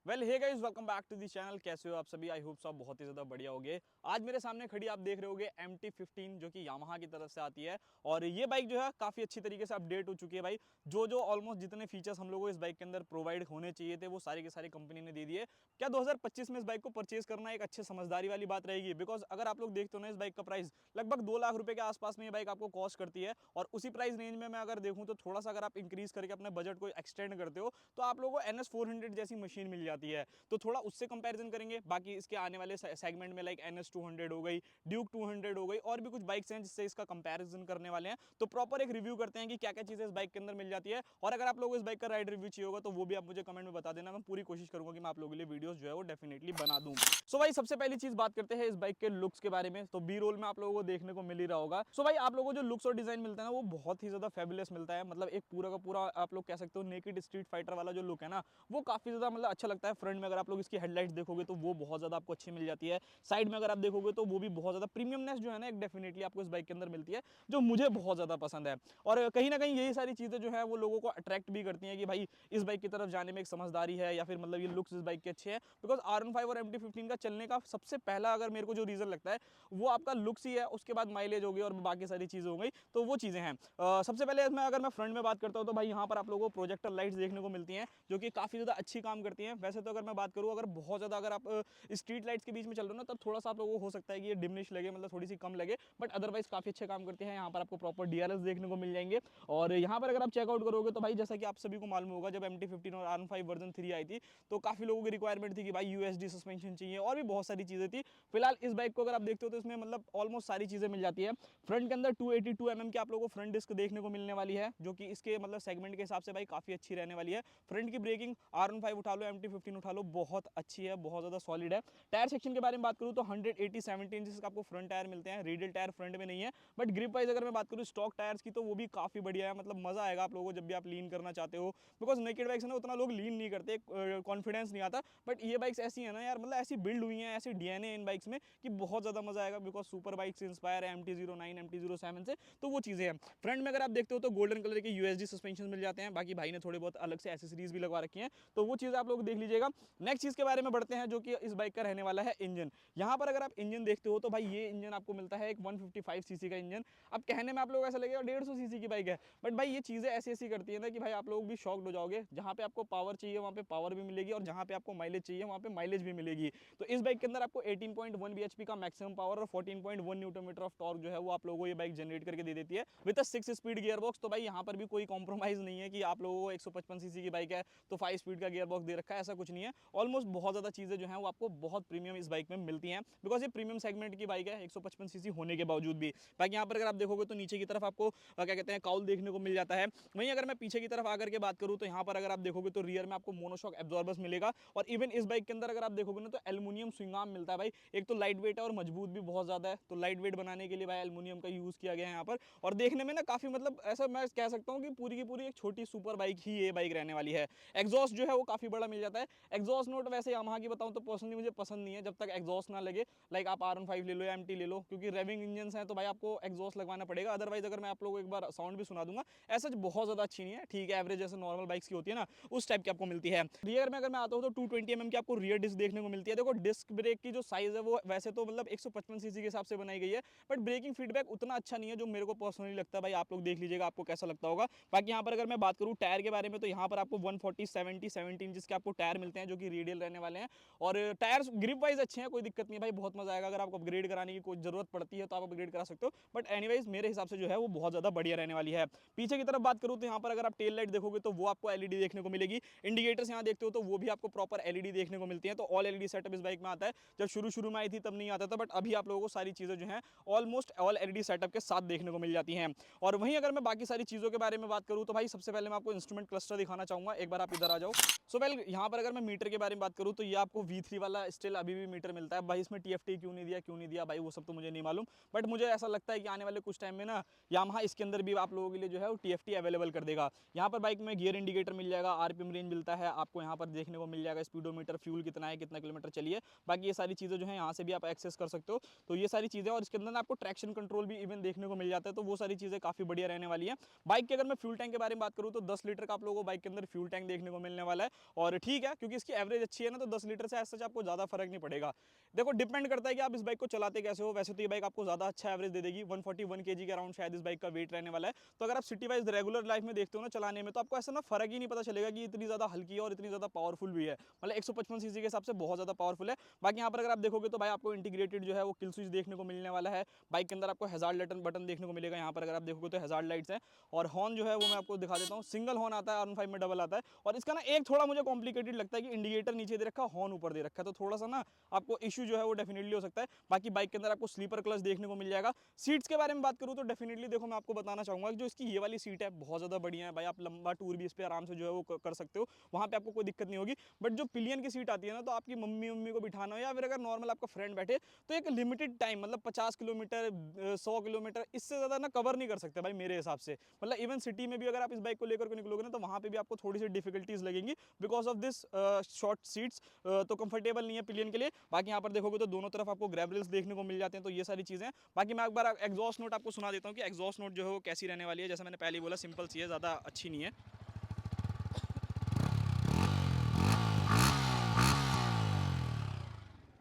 Well hey guys, welcome back to the channel. कैसे हो आप सभी? आई होप सब बहुत ही ज़्यादा बढ़िया होगे। आज मेरे सामने खड़ी आप देख रहे होगे MT-15 जो कि यामाहा की तरफ से आती है। और ये बाइक जो है काफ़ी अच्छी तरीके से अपडेट हो चुकी है भाई। जो ऑलमोस्ट जितने फीचर्स हम लोगों को इस बाइक के अंदर प्रोवाइड होने चाहिए थे वो सारे के सारे कंपनी ने दे दिए। क्या 2025 में इस बाइक को परचेज करना एक अच्छे समझदारी वाली बात रहेगी? बिकॉज अगर आप लोग देखते हो ना, इस बाइक का प्राइस लगभग 2 लाख रुपए के आसपास में ये बाइक आपको कॉस्ट करती है। और उसी प्राइस रेंज में मैं अगर देखूँ तो थोड़ा सा अगर आप इंक्रीज करके अपने बजट को एक्सटेंड करते हो तो आप लोगों को NS 400 जैसी मशीन मिल जाती है। तो थोड़ा उससे कंपैरिजन करेंगे। बाकी इसके आने वाले सेगमेंट में लाइक NS 200 हो गई, ड्यूक 200 हो गई, और भी कुछ बाइक्स हैं जिससे इसका कंपैरिजन करने वाले हैं। तो प्रॉपर एक रिव्यू करते हैं कि क्या क्या चीजें इस बाइक के अंदर मिल जाती है। और अगर आप लोगों को इस बाइक का राइड रिव्यू चाहिए होगा तो वो भी आप मुझे कमेंट में बता देना। मैं पूरी कोशिश करूंगा कि मैं आप लोगों के लिए वीडियोस जो है वो डेफिनेटली बना दूं। सो भाई सबसे पहली चीज बात करते हैं इस बाइक के लुक्स के बारे में। तो बी रोल में आप लोगों को देखने को मिल ही रहा होगा। सो भाई आप लोगों को जो लुक्स और डिजाइन मिलता है ना वो बहुत ही ज्यादा फेबुलस मिलता है। मतलब एक पूरा का पूरा आप लोग कह सकते हो नेकेड स्ट्रीट फाइटर वाला जो लुक है ना वो काफी ज्यादा मतलब अच्छा लगता है। फ्रंट में अगर आप लोग इसकी हेडलाइट्स देखोगे तो वो बहुत ज्यादा आपको अच्छी मिल जाती है। साइड में अगर आप देखोगे तो वो भी बहुत ज्यादा प्रीमियमनेस जो है ना एक डेफिनेटली आपको इस बाइक के अंदर मिलती है, जो मुझे बहुत ज्यादा पसंद है। और कहीं ना कहीं यही सारी चीजें जो है वो लोगों को अट्रैक्ट भी करती हैं कि भाई इस बाइक की तरफ जाने में एक समझदारी है, या फिर मतलब ये लुक्स इस बाइक के अच्छे हैं। बिकॉज R15 और MT-15 का चलने का सबसे पहला अगर मेरे को जो रीजन लगता है वो आपका लुक्स ही है। उसके बाद माइलेज हो गई और बाकी सारी चीजें हो गई, तो वो चीजें हैं। सबसे पहले अगर मैं फ्रंट में बात करता हूँ तो भाई यहाँ पर आप लोगों को प्रोजेक्टर लाइट्स देखने को मिलती हैं जो कि काफी ज्यादा अच्छी काम करती हैं। वैसे तो अगर मैं बात करूँ, अगर बहुत ज्यादा अगर आप स्ट्रीट लाइट्स के बीच में चल रहे हो ना तब थोड़ा सा आप लोगों को हो सकता है कि ये डिमिनिश लगे, मतलब थोड़ी सी कम लगे, बट अदरवाइज काफी अच्छे काम करते हैं। यहाँ पर आपको प्रॉपर DRS देखने को मिल जाएंगे। और यहाँ पर अगर आप चेकआउट करोगे तो भाई जैसा कि आप सभी को मालूम होगा, जब MT-15 और R15 वर्जन 3 आई थी तो काफी लोगों की रिक्वायरमेंट थी कि भाई USD सस्पेंशन चाहिए और भी बहुत सारी चीजें थी। फिलहाल इस बाइक को अगर आप देखते हो तो इसमें मतलब ऑलमोस्ट सारी चीजें मिल जाती है। फ्रंट के अंदर 282 mm की आप लोगों को फ्रंट डिस्क देखने को मिलने वाली है, जो कि इसके मतलब सेगमेंट के हिसाब से भाई काफी अच्छी रहने वाली है। फ्रंट की ब्रेकिंग R15 उठा लो, MT-15 उठा लो, बहुत अच्छी है, बहुत ज्यादा सॉलिड है। टायर सेक्शन के बारे में बात करूं तो 180/70 इंच का आपको फ्रंट टायर मिलते हैं। रेडियल टायर फ्रंट में नहीं है, बट ग्रिप वाइज अगर मैं बात करूं स्टॉक टायर्स की तो वो भी काफी बढ़िया है। मतलब मजा आएगा आप लोगों को जब भी आप लीन करना चाहते हो। बिकॉज नेकेड बाइक्स है ना उतना लोग लीन नहीं करते, कॉन्फिडेंस नहीं आता। बट ये बाइक्स ऐसी है ना यार, मतलब ऐसी बिल्ड हुई है, ऐसी DNA इन बाइक्स में कि बहुत ज्यादा मजा आएगा। बिकॉज सुपर बाइक से इंस्पायर है MT-09 MT-07 से, तो वो चीजें हैं। फ्रंट में अगर आप देखते हो तो गोल्डन कलर के USD सस्पेंशन मिल जाते हैं। बाकी भाई ने थोड़े बहुत अलग से एसेसरीज भी लगवा रखी हैं, तो वो चीज़ आप लोग देख लीजिएगा। नेक्स्ट चीज़ के बारे में बढ़ते हैं जो कि इस बाइक का रहने वाला है इंजन। यहाँ पर अगर आप इंजन देखते हो तो भाई ये इंजन आपको मिलता है एक 155cc का इंजन। अब कहने में आप लोग ऐसा लगेगा 150cc की बाइक है, बट भाई ये चीज़ें ऐसी ऐसी करती है ना कि भाई आप लोग भी शॉक्ड हो जाओगे। जहाँ पे आपको पावर चाहिए वहाँ पे पावर भी मिलेगी, और जहाँ पे आपको माइलेज चाहिए वहाँ पे माइलेज भी मिलेगी। तो इस बाइक के अंदर आपको 18.1 bhp का मैक्सिमम पावर और 14.1 न्यूटन ऑफ टॉर्क जो है वो आप लोगों को ये बाइक जनरेट करके दे देती है विद 6 स्पीड गियर बॉक्स। तो भाई यहाँ पर भी कोई कॉम्प्रोमाइज नहीं है कि आप लोगों को 155cc की बाइक है तो 5 स्पीड का गियर बॉक्स दे रखा है, ऐसा कुछ नहीं है। ऑलमोस्ट बहुत ज्यादा चीजें जो हैं वो आपको बहुत प्रीमियम इस बाइक में मिलती हैं, बिकॉज ये प्रीमियम सेगमेंट की बाइक है 155cc होने के बावजूद भी। बाकी यहाँ पर अगर आप देखोगे तो नीचे की तरफ आपको क्या कहते हैं काउल देखने को मिल जाता है। वहीं अगर मैं पीछे की तरफ आकर के बात करूँ तो यहाँ पर अगर आप देखोगे तो रियर में आपको मोनोशॉक एब्जॉर्बर्स मिलेगा। और इवन इस बाइक के अंदर अगर आप देखोगे ना तो एल्यूमिनियम स्विंग आर्म मिलता है भाई। एक तो लाइट वेट है और मजबूत भी बहुत ज्यादा है, तो लाइट वेट बनाने के लिए भाई एल्यूमिनियम का यूज किया गया है यहाँ पर। और देखने में ना काफी मतलब ऐसा मैं कह सकता हूँ कि पूरी की पूरी एक छोटी सुपर बाइक ही ये बाइक रहने वाली है। एग्जॉस्ट जो है वो काफी बड़ा मिल जाता है। एग्जॉस्ट नोट वैसे यामाहा की बताऊं तो पर्सनली मुझे पसंद नहीं है जब तक एग्जॉस्ट ना लगे। लाइक आप R15 ले लो या MT ले लो, क्योंकि रेविंग इंजन हैं तो भाई आपको एग्जॉस्ट लगवाना पड़ेगा। अदरवाइज अगर मैं आप लोगों को एक बार साउंड भी सुना दूंगा, ऐसा बहुत ज्यादा अच्छी नहीं है, ठीक है, एवरेज जैसे नॉर्मल बाइक्स की होती है ना उस टाइप की आपको मिलती है। रियर में अगर मैं आता हूँ तो 220 mm की आपको रियर डिस्क देखने को मिलती है। देखो डिस्क ब्रेक की जो साइज है वो वैसे तो मतलब 155cc के हिसाब से बनाई गई है, बट ब्रेकिंग फीडबैक उतना अच्छा नहीं है जो मेरे को पर्सनली लगता है। भाई आप लोग देख लीजिएगा आपको कैसा लगता होगा। बाकी यहाँ पर अगर मैं बात करूँ टायर के बारे में तो यहाँ पर आपको 140/70 इंच के आपको टायर मिलते हैं जो कि रेडियल रहने वाले हैं। और टायर्स ग्रिप वाइज अच्छे हैं, कोई दिक्कत नहीं है भाई, बहुत मजा आएगा। अगर आपको अपग्रेड कराने की कोई जरूरत पड़ती है तो आप अपग्रेड करा सकते हो, बट एनीवेज मेरे हिसाब से जो है वो बहुत ज्यादा बढ़िया रहने वाली है। पीछे की तरफ बात करूँ तो यहाँ पर अगर आप टेल लाइट देखोगे तो वो आपको LED देखने को मिलेगी। इंडिकेटर्स यहाँ देखते हो तो वो भी आपको प्रॉपर LED देखने को मिलती है। तो ऑल LED सेटअप इस बाइक में आता है। जब शुरू में आई थी तब नहीं आता था, बट अभी आप लोगों को सारी चीजें जो है ऑलमोस्ट ऑल LED सेटअप के साथ देखने को मिल जाती हैं। और वहीं अगर मैं बाकी सारी चीजों के बारे में बात करूं तो भाई सबसे पहले मैं आपको इंस्ट्रूमेंट क्लस्टर दिखाना चाहूंगा। एक बार आप इधर आ जाओ। सो वेल यहाँ पर अगर मैं मीटर के बारे में बात करूं तो ये आपको V3 वाला स्टिल अभी भी मीटर मिलता है। भाई इसमें TFT क्यों नहीं दिया भाई वो सब तो मुझे नहीं मालूम, बट मुझे ऐसा लगता है कि आने वाले कुछ टाइम में ना यामाहा इसके अंदर भी आप लोगों के लिए जो है वो TFT अवेलेबल कर देगा। यहाँ पर बाइक में गियर इंडिकेटर मिल जाएगा, RPM रेंज मिलता है आपको यहाँ पर देखने को मिल जाएगा, स्पीडोमीटर, फ्यूल कितना है, कितना किलोमीटर चलिए। बाकी ये सारी चीज़ें जो है यहाँ से भी आप एक्सेस कर सकते हो। तो ये सारी चीज़ें, और इसके अंदर आपको ट्रैक्शन कंट्रोल भी इवन देखने को मिल जाता है। तो वो सारी चीज़ें काफ़ी बढ़िया रहने वाली है। बाइक के अगर मैं फ्यूल टैंक के बारे में बात करूँ तो 10 लीटर का आप लोगों को बाइक के अंदर फ्यूल टैंक देखने को मिलने वाला है। और ठीक है, है, क्योंकि इसकी एवरेज अच्छी है ना, तो 10 लीटर से ऐसा आपको ज़्यादा फर्क नहीं पड़ेगा। देखो डिपेंड करता है कि आप इस बाइक को चलाते कैसे हो। वैसे तो ये बाइक आपको ज़्यादा अच्छा एवरेज दे देगी, 141 kg के अराउंड शायद इस बाइक का वेट रहने वाला है। तो अगर आप सिटी वाइज रेगुलर लाइफ में देखते हो ना चलाने में, तो आपको ऐसा ना फर्क ही नहीं पता चलेगा कि इतनी ज़्यादा हल्की है और इतनी ज़्यादा पावरफुल भी है। मतलब 155 सीसी के हिसाब से बहुत ज़्यादा पावरफुल है। बाकी यहाँ पर अगर आप देखोगे तो भाई आपको इंटीग्रेटेड जो है वो किल स्विच देखने को मिलने वाला है। बाइक के अंदर आपको हैजार्ड बटन देखने को मिलेगा। यहाँ पर अगर आप देखोगे तो हैजार्ड लाइट्स है, और हॉर्न जो है वो मैं आपको दिखा देता हूँ। सिंगल हॉर्न आता है, R15 में डबल आता है। और इसका ना एक थोड़ा मुझे कॉम्प्लिकेटेड लगता है कि इंडिकेटर नीचे दे रखा है, हॉर्न ऊपर दे रखा है, तो थोड़ा सा ना आपको इशू जो है वो डेफिनेटली हो सकता है। बाकी बाइक के अंदर आपको स्लीपर क्लच देखने को मिल जाएगा। सीट्स के बारे में बात करूँ तो डेफिनेटली देखो मैं आपको बताना चाहूंगा कि जो इसकी ये वाली सीट है बहुत ज़्यादा बढ़िया है भाई। आप लंबा टूर भी इस पर आराम से जो है वो कर सकते हो, वहाँ पे आपको कोई दिक्कत नहीं होगी। बट जो पिलियन की सीट आती है ना, तो आपकी मम्मी को बिठाना हो या फिर अगर नॉर्मल आपका फ्रेंड बैठे, तो एक लिमिटेड टाइम मतलब 50 किलोमीटर 100 किलोमीटर इससे ज़्यादा ना कवर नहीं कर सकते भाई मेरे हिसाब से। मतलब इवन सिटी में भी अगर आप इस बाइक को लेकर के निकलोगे ना, तो वहाँ पे भी आपको थोड़ी सी डिफिकल्टीज लगेंगी because of this short seats. तो कंफर्टेबल नहीं है पिलियन के लिए। बाकी यहाँ पर देखोगे तो दोनों तरफ आपको ग्रैब रेल्स देखने को मिल जाते हैं, तो ये सारी चीज़ें। बाकी मैं एक बार एग्जॉस्ट नोट आपको सुना देता हूँ कि एग्जॉस्ट नोट जो है वो कैसी रहने वाली है। जैसा मैंने पहले बोला सिंपल सी है, ज़्यादा अच्छी नहीं है।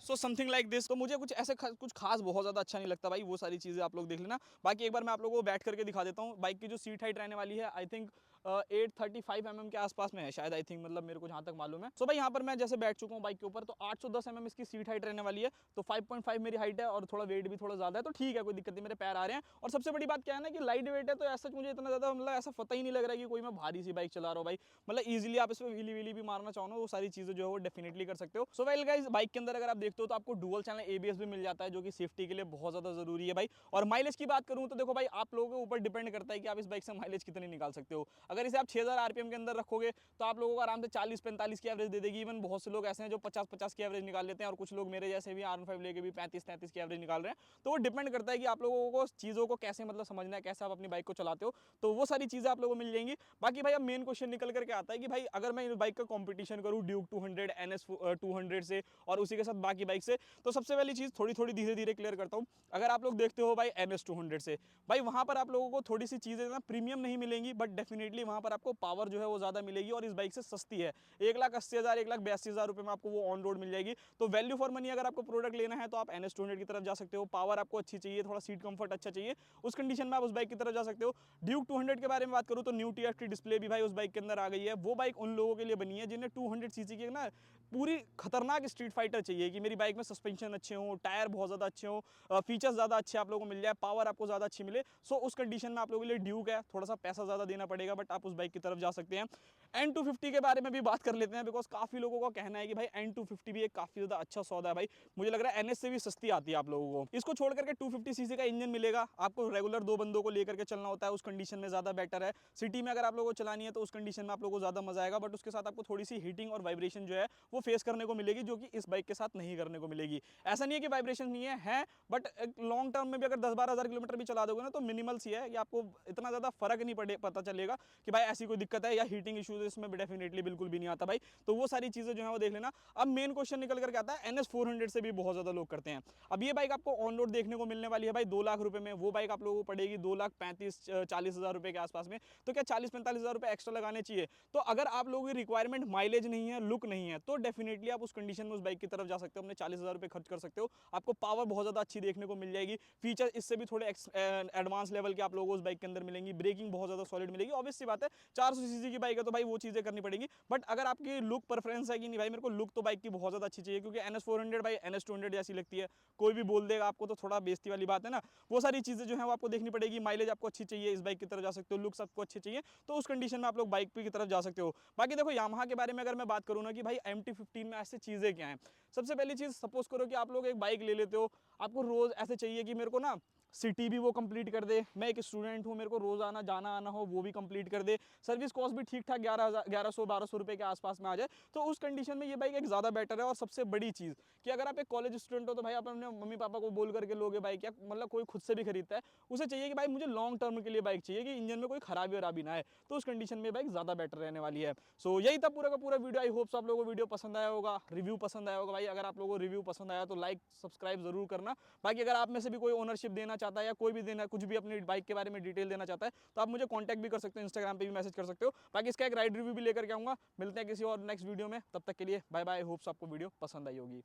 So something like this. तो मुझे कुछ ऐसे कुछ खास बहुत ज़्यादा अच्छा नहीं लगता भाई, वो सारी चीज़ें आप लोग देख लेना। बाकी एक बार मैं आप लोगों को बैठ करके दिखा देता हूँ। बाइक की जो सीट हाइट रहने वाली है आई थिंक 835 mm के आसपास में है शायद, आई थिंक, मतलब मेरे को जहाँ तक मालूम है। सो भाई यहाँ पर मैं जैसे बैठ चुका हूँ बाइक के ऊपर, तो 810 mm इसकी सीट हाइट रहने वाली है। तो 5.5 मेरी हाइट है और थोड़ा वेट भी थोड़ा ज़्यादा है, तो ठीक है, कोई दिक्कत नहीं, मेरे पैर आ रहे हैं। और सबसे बड़ी बात क्या है ना कि लाइट वेट है, तो ऐसा मुझे इतना ज़्यादा मतलब ऐसा पता ही नहीं लग रहा है कि कोई मैं भारी सी बाइक चला रहा हूँ भाई। मतलब ईजिली आप इसमें व्हीली व्हीली भी मारना चाहो ना, वो सारी चीज़ें जो है वो डेफिनेटली कर सकते हो। सो वेल गाइस, बाइक के अंदर अगर आप देखते हो तो आपको डुअल चैनल ABS भी मिल जाता है, जो कि सेफ्टी के लिए बहुत ज़्यादा ज़रूरी है भाई। और माइलेज की बात करूँ तो देखो भाई, आप लोगों के ऊपर डिपेंड करता है कि आप इस बाइक से माइलेज कितनी निकाल सकते हो। अगर इसे आप 6000 RPM के अंदर रखोगे तो आप लोगों को आराम से 40-45 की एवरेज दे देगी। इवन बहुत से लोग ऐसे हैं जो 50-50 की एवरेज निकाल लेते हैं, और कुछ लोग मेरे जैसे भी R15 लेके भी 35-33 की एवरेज निकाल रहे हैं। तो वो डिपेंड करता है कि आप लोगों को चीज़ों को कैसे मतलब समझना है, कैसे आप अपनी बाइक को चलाते हो, तो वो सारी चीज़ें आप लोगों को मिल जाएंगी। बाकी भाई अब मेन क्वेश्चन निकल करके आता है कि भाई अगर मैं इस बाइक का कॉम्पिटिशन करूँ ड्यूक 200 NS 200 से और उसी के साथ बाकी बाइक से, तो सबसे पहली चीज़ थोड़ी थोड़ी धीरे धीरे क्लियर करता हूँ। अगर आप लोग देखते हो भाई NS 200 से, भाई वहाँ पर आप लोगों को थोड़ी सी चीज़ें ना प्रीमियम नहीं मिलेंगी, बट डेफिनेटली वहाँ पर आपको पावर जो है वो ज़्यादा मिलेगी, और इस बाइक से सस्ती है। 1,80,000 1,82,000 रुपये में आपको वो ऑन रोड मिल जाएगी। तो वैल्यू फॉर मनी अगर आपको प्रोडक्ट लेना है तो आप NS 200 की तरफ जा सकते हो। पावर आपको अच्छी चाहिए, थोड़ा सीट कंफर्ट अच्छा चाहिए, उस कंडीशन में आप उस बाइक की तरफ जा सकते हो। ड्यूक 200 के बारे में बात करूँ तो न्यू TFT डिस्प्ले भी भाई उस बाइक के अंदर आ गई है। वो बाइक उन लोगों के लिए बनी है जिन्हें 200 सीसी की ना पूरी खतरनाक स्ट्रीट फाइटर चाहिए, कि मेरी बाइक में सस्पेंशन अच्छे हो, टायर बहुत ज़्यादा अच्छे हो, फीचर्स ज़्यादा अच्छे आप लोगों को मिल जाए, पावर आपको ज़्यादा अच्छी मिले। सो उस कंडीशन में आप लोगों के लिए ड्यूक है, थोड़ा सा पैसा ज़्यादा देना पड़ेगा, बट आप उस बाइक की तरफ जा सकते हैं। N250 के बारे में भी बात कर लेते हैं, बिकॉज काफ़ी लोगों का कहना है कि भाई N250 भी एक काफ़ी ज़्यादा अच्छा सौदा है भाई। मुझे लग रहा है NS से भी सस्ती आती है आप लोगों को। इसको छोड़ करके 250 सीसी का इंजन मिलेगा आपको, रेगुलर 2 बंदों को लेकर के चलना होता है, उस कंडीशन में ज़्यादा बेटर है। सिटी में अगर आप लोगों को चलानी है तो उस कंडीशन में आप लोगों को ज़्यादा मजा आएगा, बट उसके साथ आपको थोड़ी सी हीटिंग और वाइब्रेशन जो है वो फेस करने को मिलेगी, जो कि इस बाइक के साथ नहीं करने को मिलेगी। ऐसा नहीं है कि वाइब्रेशन नहीं है, बट लॉन्ग टर्म में भी अगर 10-12 हज़ार किलोमीटर भी चला दोगे ना, तो मिनिमल सी है कि आपको इतना ज़्यादा फर्क नहीं पता चलेगा कि भाई ऐसी कोई दिक्कत है या हीटिंग इशूज इसमें डेफिनेटली बिल्कुल भी नहीं आता भाई। तो वो सारी चीज़ें जो है वो देख लेना। अब मेन क्वेश्चन निकल करके आता है NS 400 से भी बहुत ज़्यादा लोग करते हैं। अब ये बाइक आपको ऑन रोड देखने को मिलने वाली है भाई 2 लाख रुपए में। वो बाइक आप लोगों को पड़ेगी 2,35,40 हज़ार रुपए के आसपास में। तो क्या 40-45 हज़ार रुपए एक्स्ट्रा लगाने चाहिए? तो अगर आप लोगों की रिक्वायरमेंट माइलेज नहीं है, लुक नहीं है, तो डेफिनेटली आप उस कंडीशन में उस बाइक की तरफ जा सकते हो, अपने 40 हज़ार रुपए खर्च कर सकते हो। आपको पावर बहुत ज़्यादा अच्छी देखने को मिल जाएगी, फीचर इससे भी थोड़े एडवांस लेवल के आप लोगों को उस बाइक के अंदर मिलेंगी, ब्रेकिंग बहुत ज़्यादा सॉलिड मिलेगी। ऑब्वियस सी बात है 400 सीसी की बाइक है तो भाई वो चीज़ें करनी पड़ेंगी। बट अगर आपकी लुक प्रेफरेंस है कि नहीं भाई मेरे को लुक तो बाइक की बहुत ज़्यादा अच्छी चाहिए, क्योंकि NS 400 भाई NS 200 जैसी लगती है, कोई भी बोल देगा आपको तो थोड़ा बेइज्जती वाली बात है ना। वो सारी चीज़ें जो है वो आपको देखनी पड़ेगी। माइलेज आपको अच्छी चाहिए, इस बाइक की तरफ जा सकते हो, लुक्स आपको अच्छे चाहिए, तो उस कंडीशन में आप लोग बाइक की तरफ जा सकते हो। बाकी देखो यामाहा के बारे में अगर मैं बात करूँ ना कि भाई MT-15 में ऐसे चीज़ें क्या हैं। सबसे पहली चीज़, सपोज करो कि आप लोग एक बाइक ले लेते हो, आपको रोज़ ऐसे चाहिए कि मेरे को ना सिटी भी वो कंप्लीट कर दे, मैं एक स्टूडेंट हूँ, मेरे को रोज़ाना जाना आना हो वो भी कंप्लीट कर दे, सर्विस कॉस्ट भी ठीक ठाक 1100-1200 रुपये के आसपास में आ जाए, तो उस कंडीशन में ये बाइक एक ज़्यादा बेटर है। और सबसे बड़ी चीज़ कि अगर आप एक कॉलेज स्टूडेंट हो तो भाई आप अपने मम्मी पापा को बोल करके लोगे बाइक, या मतलब कोई खुद से भी खरीदता है, उसे चाहिए कि भाई मुझे लॉन्ग टर्म के लिए बाइक चाहिए कि इंजन में कोई खराबी वराबी ना है, तो उस कंडीशन में बाइक ज़्यादा बेटर रहने वाली है। सो यही था पूरा का पूरा वीडियो। आई होप आप लोगों को वीडियो पसंद आया होगा, रिव्यू पसंद आया होगा भाई। अगर आप लोगों को रिव्यू पसंद आया तो लाइक सब्सक्राइब जरूर करना। बाकी अगर आप में से भी कोई ओनरशिप देना चाहते चाहता है या कोई भी देना कुछ भी अपनी बाइक के बारे में डिटेल देना चाहता है तो आप मुझे कॉन्टैक्ट भी कर सकते हो, इंस्टाग्राम पे भी मैसेज कर सकते हो। बाकी इसका एक राइड रिव्यू भी लेकर के आऊँगा। मिलते हैं किसी और नेक्स्ट वीडियो में, तब तक के लिए बाय बाय। होप्स आपको वीडियो पसंद आई होगी।